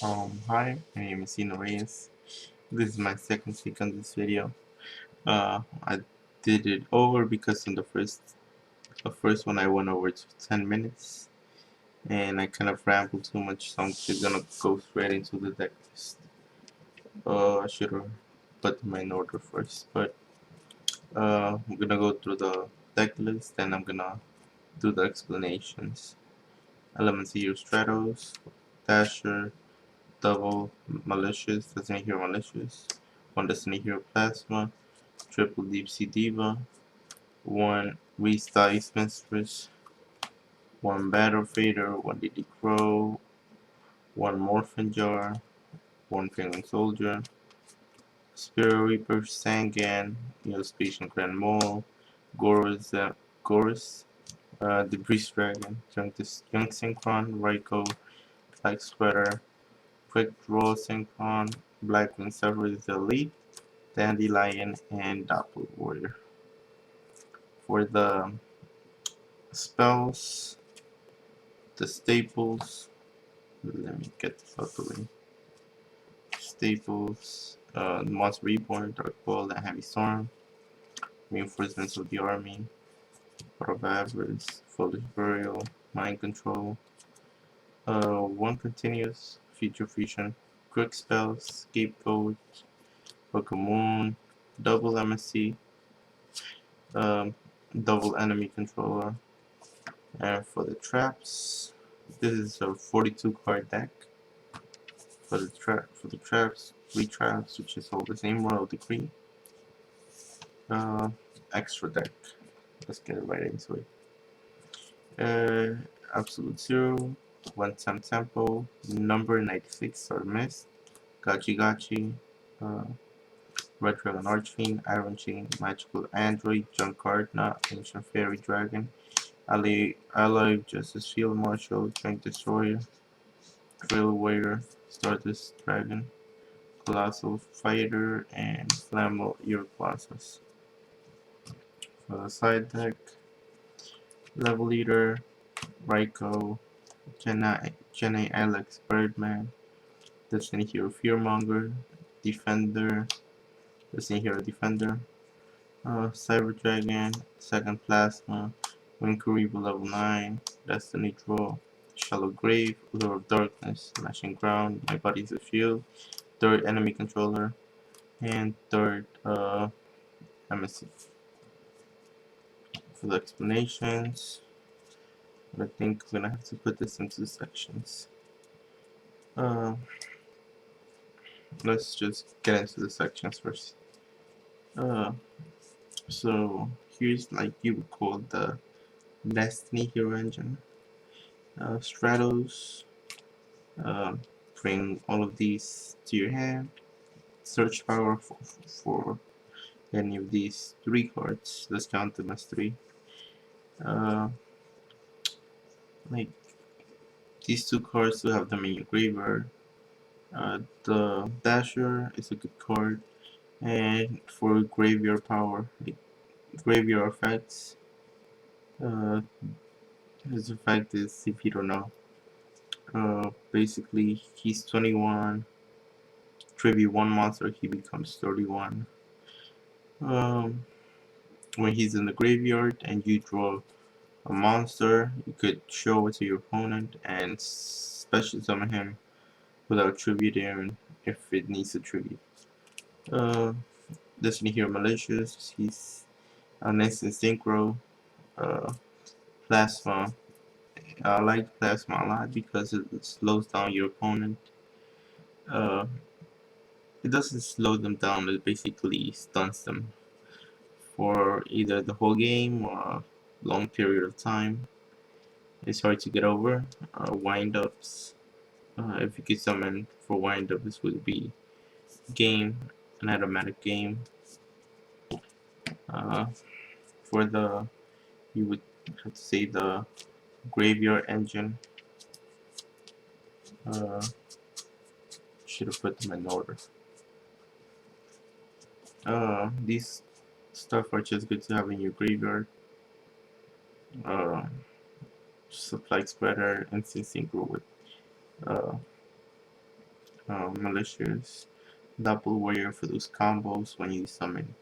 Hi, my name is Ino Reyes. This is my second take on this video. I did it over because in the first one I went over to 10 minutes, and I kind of rambled too much, so I'm just gonna go straight into the deck list. I should have put them in order first, but I'm gonna go through the deck list, and I'm gonna do the explanations. Elements here: Stratos, Dasher, Double Malicious, Destiny Hero Malicious, one Destiny Hero Plasma, triple Deep Sea Diva, one Restyle Mistress, one Battle Fader, one DD Crow, one Morphin Jar, one Penguin Soldier, Spirit Reaper, Sangan, Neospatial Grand Mole, Gorus, Debris Dragon, Young Synchron, Raikou, Black Sweater, Quick Draw Synchron, Black Wing Servers Elite, Dandelion, and Doppel Warrior. For the spells, the staples, let me get this out the way. Staples, Monster Reborn, Dark Ball, and Heavy Storm, Reinforcements of the Army, Pot of Avarice, Foolish Burial, Mind Control, one Continuous, Future Fusion, Quick Spells, Scapegoat, Book of Moon, Double MSC, um, Double Enemy Controller, and for the traps, this is a 42 card deck. For the traps, 3 traps, which is all the same Royal Decree. Uh, Extra deck. Let's get right into it. Absolute Zero, One Time Tempo, Number 96 or Mist, Gachi Gachi, uh, Red Dragon Archfiend, Iron Chain, Magical Android, Junk Cardna, Ancient Fairy Dragon, Ally Justice Field Marshal, Drink Destroyer, Trail Warrior, Stardust Dragon, Colossal Fighter, and Flammable Colossus. For the side deck, Level Leader, Raikou, Jenna Alex Birdman, Destiny Hero Fearmonger, Defender, Destiny Hero Defender, Cyber Dragon, Second Plasma, Winkuribu level 9, Destiny Draw, Shallow Grave, Lure of Darkness, Smashing Ground, My Body's a Shield, third Enemy Controller, and third MSC. For the explanations, I think I'm gonna have to put this into sections. Uh, let's just get into the sections first. Uh, so here's like you would call the Destiny Hero engine. Stratos, uh, bring all of these to your hand. Search power for any of these 3 cards. Let's count them as 3. Uh, like these 2 cards to have them in your graveyard. The Dasher is a good card, and for graveyard power, like graveyard effects. His effect is, if you don't know, basically he's 21. Tribute 1 monster, he becomes 31. Um, when he's in the graveyard and you draw a monster, you could show it to your opponent and special summon him without tributing if it needs a tribute. Uh, Destiny Hero Malicious, he's an instant synchro. Uh, Plasma, I like Plasma a lot because it slows down your opponent. Uh, it doesn't slow them down, it basically stuns them for either the whole game or a long period of time. It's hard to get over. Wind-ups, if you could summon for wind-up, this would be game, an automatic game. Uh, for the, you would have to say the graveyard engine. Uh, should have put them in order. These stuff are just good to have in your graveyard. Uh, Supply Spreader, Instant Synchro with uh, malicious, double warrior for those combos when you summon.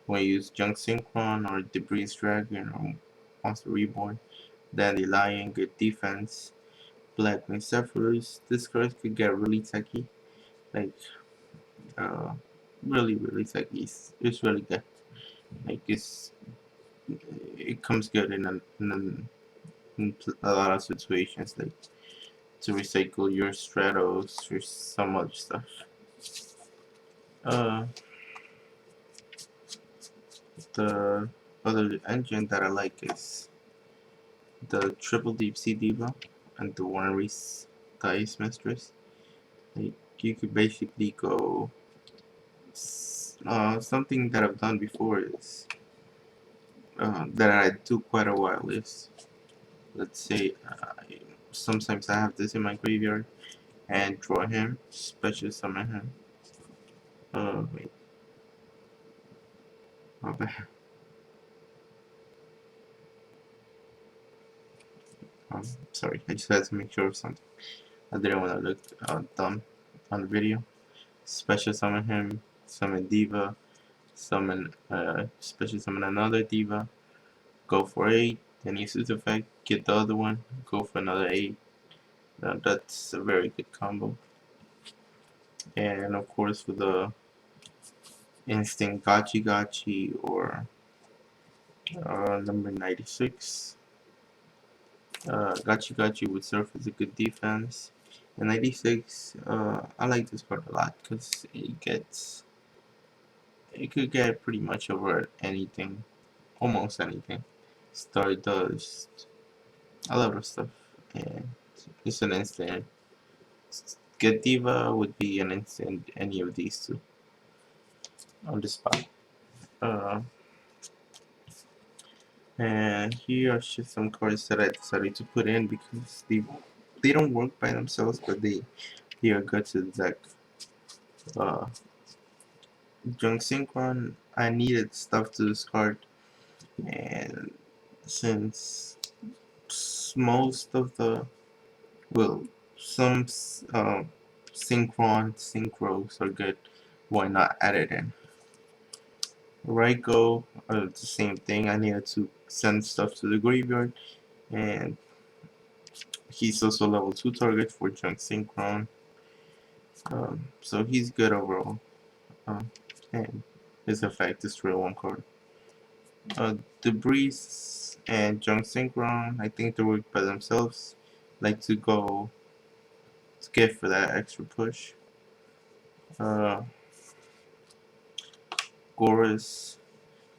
When you use Junk Synchron or Debris Dragon or Monster Reborn, Dandelion, good defense, Black Wing Zephyrus. This card could get really techy, like uh, really techy. It's really good. Like it comes good in a lot of situations, like to recycle your Stratos or some other stuff. Uh, the other engine that I like is the Triple Deep Sea Diva and the One Race Dice Mistress. Like, you could basically go. Something that I've done before is that I do quite a while is, let's say, sometimes I have this in my graveyard and draw him, special summon him. Wait, my bad. Sorry, I just had to make sure of something. I didn't want to look dumb on the video. Special summon him, summon Diva, summon special summon another Diva, go for 8, then use his effect, get the other one, go for another 8. That's a very good combo. And of course with the instant Gachi Gachi or number 96. Gachi Gachi would serve as a good defense. And 96, I like this card a lot because it could get pretty much over anything, almost anything. Stardust, a lot of stuff. And it's an instant. Get Diva would be an instant any of these two on the spot. Uh, and here are just some cards that I decided to put in because they don't work by themselves, but they are good to the deck. Uh, Junk Synchron, I needed stuff to discard, and since most of the, well, some synchros are good, why not add it in? Raiko, the same thing. I needed to send stuff to the graveyard, and he's also level 2 target for Junk Synchron, so he's good overall. Um, and his effect is real one card. Debris and Junk Synchron, I think they work by themselves. Like to go to get for that extra push. Uh, Gorus,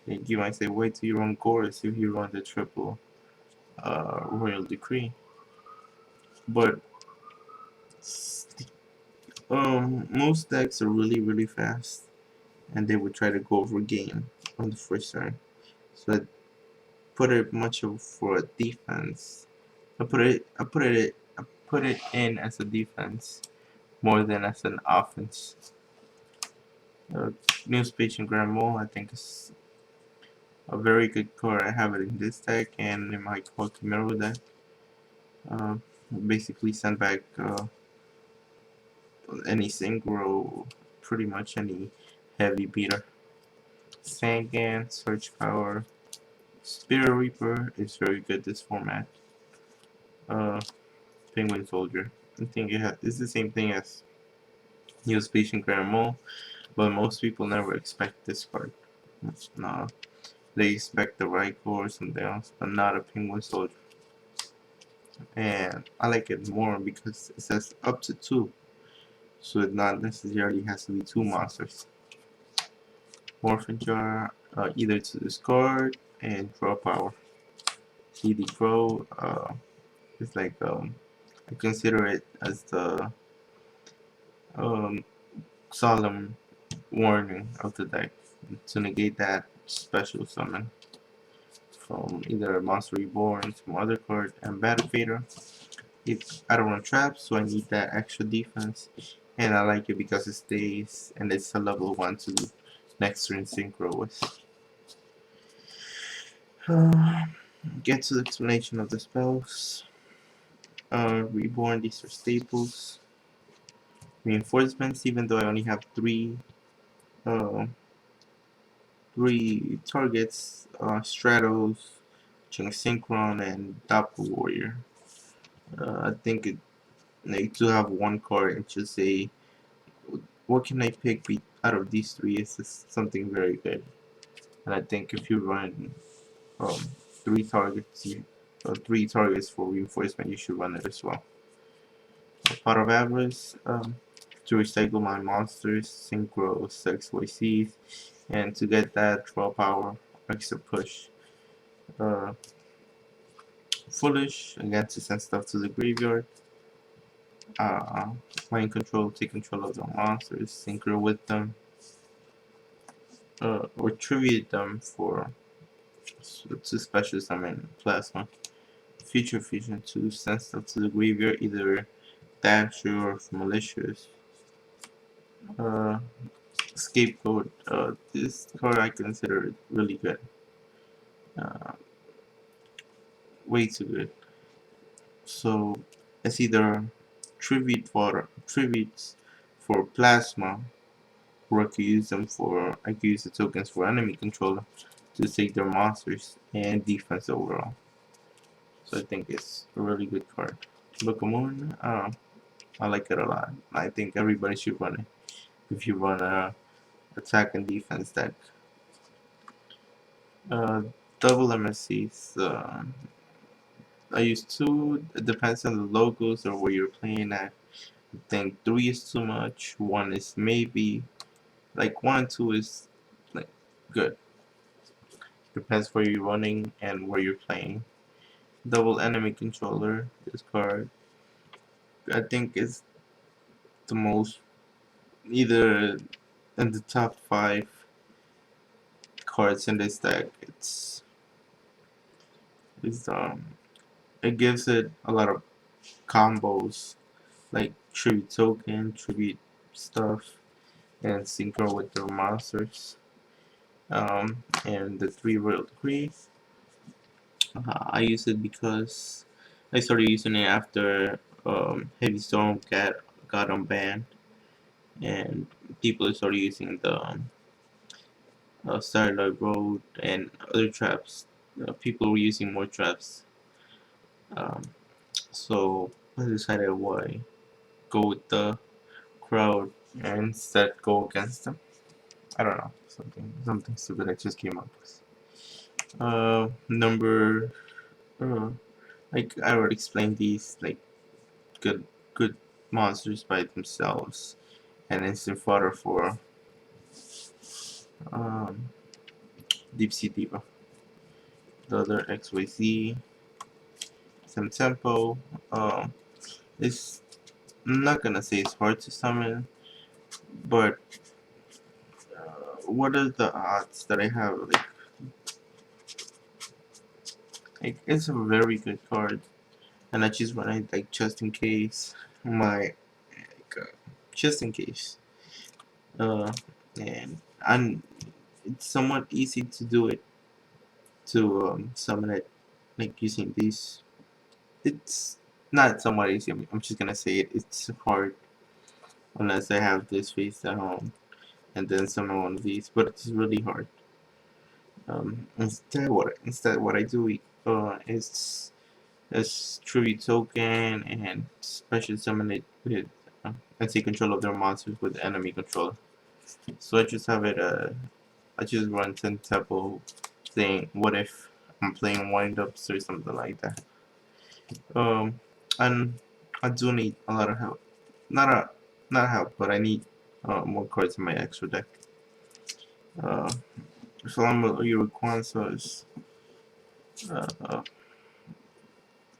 you might say, wait till you run Gorus if you run the triple Royal Decree. But most decks are really fast, and they would try to go over game on the first turn. So I put it much of for a defense. I put it in as a defense more than as an offense. New Speech and Grand Mole, I think is a very good card. I have it in this deck and in my Qualcomm deck. Uh, Basically send back any synchro, pretty much any heavy beater. Sangan, Search Power, Spirit Reaper is very good this format. Uh, Penguin Soldier. I think it's the same thing as New Speech and Grand Mole, but most people never expect this card. No, they expect the Raikou or something else, but not a Penguin Soldier. And I like it more because it says up to 2, so it not necessarily has to be 2 monsters. Morphin Jar, either to discard and draw power. CD Pro, it's like I consider it as the um, solemn warning of the deck to negate that special summon from either Monster Reborn, some other card, and Battle Fader. If I don't run traps, so I need that extra defense, and I like it because it stays and it's a level 1 to next turn synchro with. Get to the explanation of the spells. Reborn, these are staples. reinforcements, even though I only have uh, three targets, Stratos, Synchron, and Doppel Warrior. I think it like to have one card and just say, what can I pick out of these three is just something very good. And I think if you run um, three targets, three targets for reinforcement, you should run it as well. Pot of Avarice, to recycle my monsters, Synchro, XYZ, and to get that draw power, extra push. Uh, Foolish, again to send stuff to the graveyard. Uh, Mind Control, take control of the monsters, Synchro with them, or tribute them to special summon Plasma. Future Fusion to send stuff to the graveyard, either Dasher or Malicious. Uh, Scapegoat, this card I consider really good. Uh, Way too good. So it's either tributes for Plasma, or I could use the tokens for enemy controller to take their monsters and defense overall. So I think it's a really good card. Book of Moon, I like it a lot. I think everybody should run it. If you run a attack and defense deck. Uh, Double MSCs. I use two. It depends on the logos or where you're playing at. I think three is too much. One is maybe like one and two is like good. Depends where you're running and where you're playing. Double enemy controller. This card I think is the most either in the top five cards in this deck. It's it gives it a lot of combos like tribute token, tribute stuff, and synchro with their monsters. And the three royal decrees. I use it because I started using it after Heavy Storm got unbanned, and people started using the Starlight Road and other traps. People were using more traps, um, so I decided why go with the crowd and instead go against them. I don't know, something stupid I just came up with. Number, like I already explained these, like good monsters by themselves, and instant fodder for um, Deep Sea Diva. The other XYZ, some tempo. Um, it's I'm not gonna say it's hard to summon, but what are the odds that I have? Like it's a very good card, and I just run it like just in case. Like, just in case. Uh, and it's somewhat easy to do it to summon it like using these. It's not somewhat easy. I'm just gonna say it. It's hard unless I have this face at home and then summon one of these, but it's really hard. Instead what I do is tribute token and special summon it with and take control of their monsters with enemy control. So I just have it. I just run 10 tempo, saying what if I'm playing windups or something like that. Um, and I do need a lot of help. Not a not help, but I need more cards in my extra deck. Uh, Flammable Kwanzaa is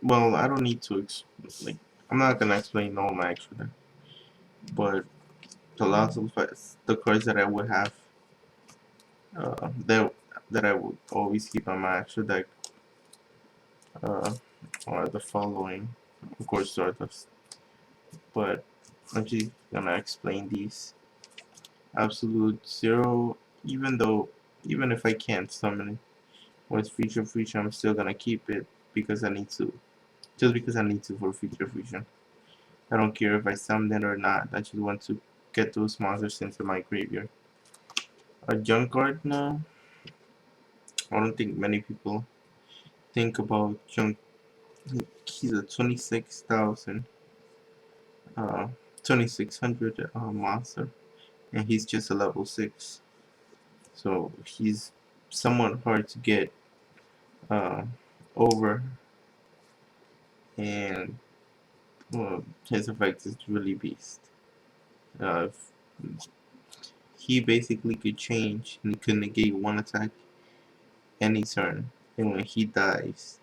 well, I don't need to like I'm not gonna explain all my extra deck, but the lots of the cards that I would have that I would always keep on my extra deck uh, are the following. Of course, Stardust, but I'm just gonna explain these. Absolute Zero, even if I can't summon it with Future Fusion, I'm still gonna keep it because I need to. Just because I need to for Future Fusion. I don't care if I summon it or not. I just want to get those monsters into my graveyard. A junk card now. I don't think many people think about junk. He's a 26,000, uh, 2600 monster, and he's just a level 6. So he's somewhat hard to get uh, over, and his effect is really beast. Uh, he basically could change and he could negate one attack any turn, and when he dies,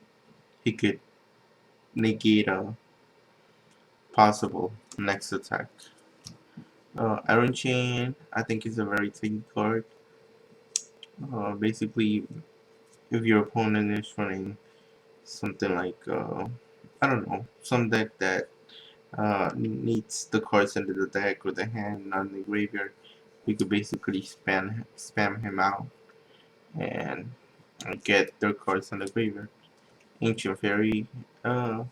he could negate a possible next attack. Iron Chain, I think, is a very tanky card. Basically, if your opponent is running something like, I don't know, some deck that needs the cards into the deck or the hand, not in the graveyard, you could basically spam him out and get their cards in the graveyard. Ancient Fairy, uh,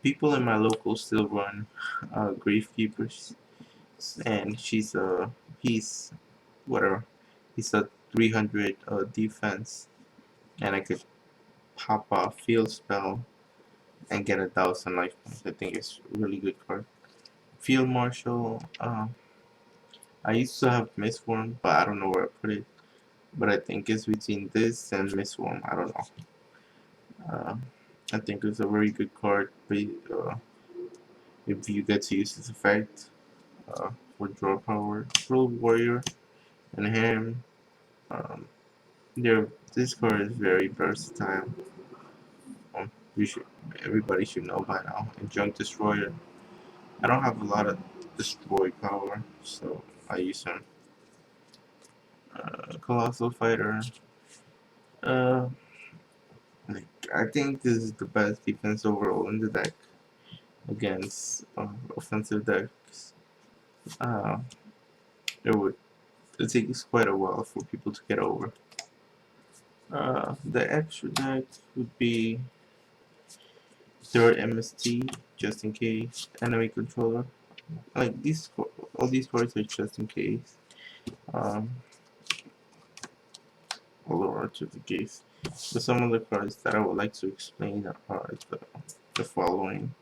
people in my local still run Gravekeepers, and he's whatever, he's a 300 defense, and I could pop a field spell and get 1,000 life points. I think it's a really good card. Field Marshal, I used to have Mistworm, but I don't know where I put it. But I think it's between this and Mistworm. I don't know. Uh, I think it's a very good card. But, if you get to use its effect for draw power, Road Warrior, and him. Um, this card is very versatile. You should, everybody should know by now. And Junk Destroyer. I don't have a lot of destroy power, so I use him. Colossal Fighter. Uh, like, I think this is the best defense overall in the deck against offensive decks. Uh, it takes quite a while for people to get over. The extra deck would be third MST, just in case. Enemy controller. Like all these cards are just in case. Um, although are just in case. But some of the cards that I would like to explain are the following.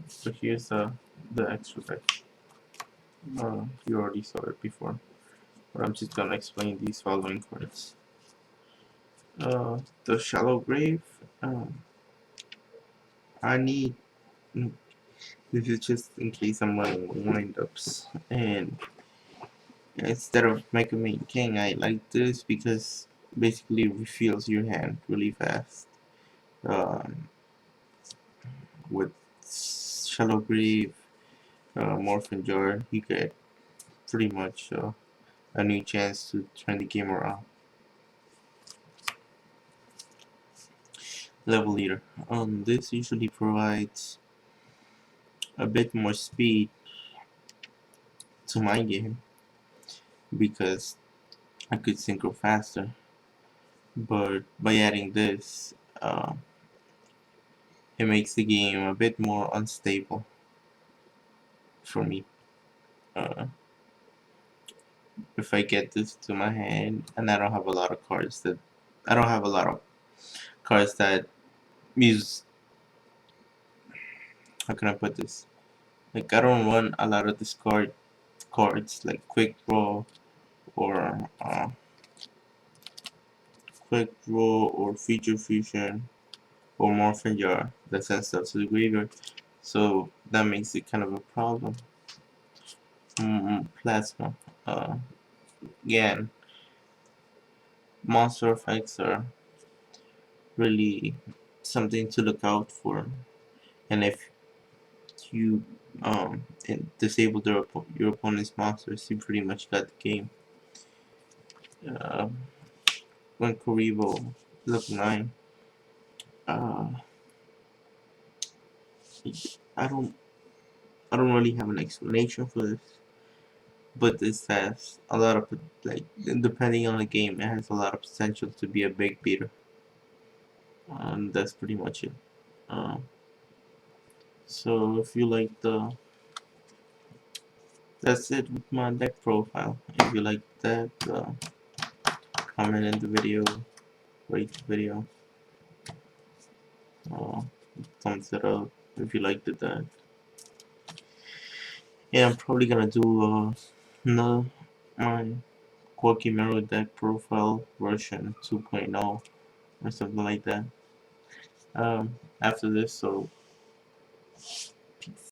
So here's the extra deck. You already saw it before, but I'm just gonna explain these following cards. The Shallow Grave. I need. This is just in case I'm running windups, and instead of Mega Man King, I like this because basically refills your hand really fast. Um, with Shallow Grave, Morphin Jar, you get pretty much a new chance to turn the game around. Level Leader. This usually provides a bit more speed to my game because I could synchro faster. But by adding this, uh, it makes the game a bit more unstable for me. Uh, if I get this to my hand and I don't have a lot of cards that I don't have a lot of cards that use, how can I put this? Like I don't run a lot of discard cards like or quick draw or feature fusion or morphin jar that sends stuff to the graveyard. So that makes it kind of a problem. Plasma. Uh, Again, monster effects are really something to look out for. And if you disable your opponent's monsters, you pretty much got the game. Uh, when Karibo look 9, uh, I don't I don't really have an explanation for this. but it has a lot of, like, depending on the game, it has a lot of potential to be a big beater. And that's pretty much it. Uh, so if you like that's it with my deck profile. If you like that, comment in the video, rate the video, uh, thumbs it up if you liked it. That yeah, I'm probably gonna do another my Quirky Mirror deck profile version 2.0 or something like that. After this, so peace.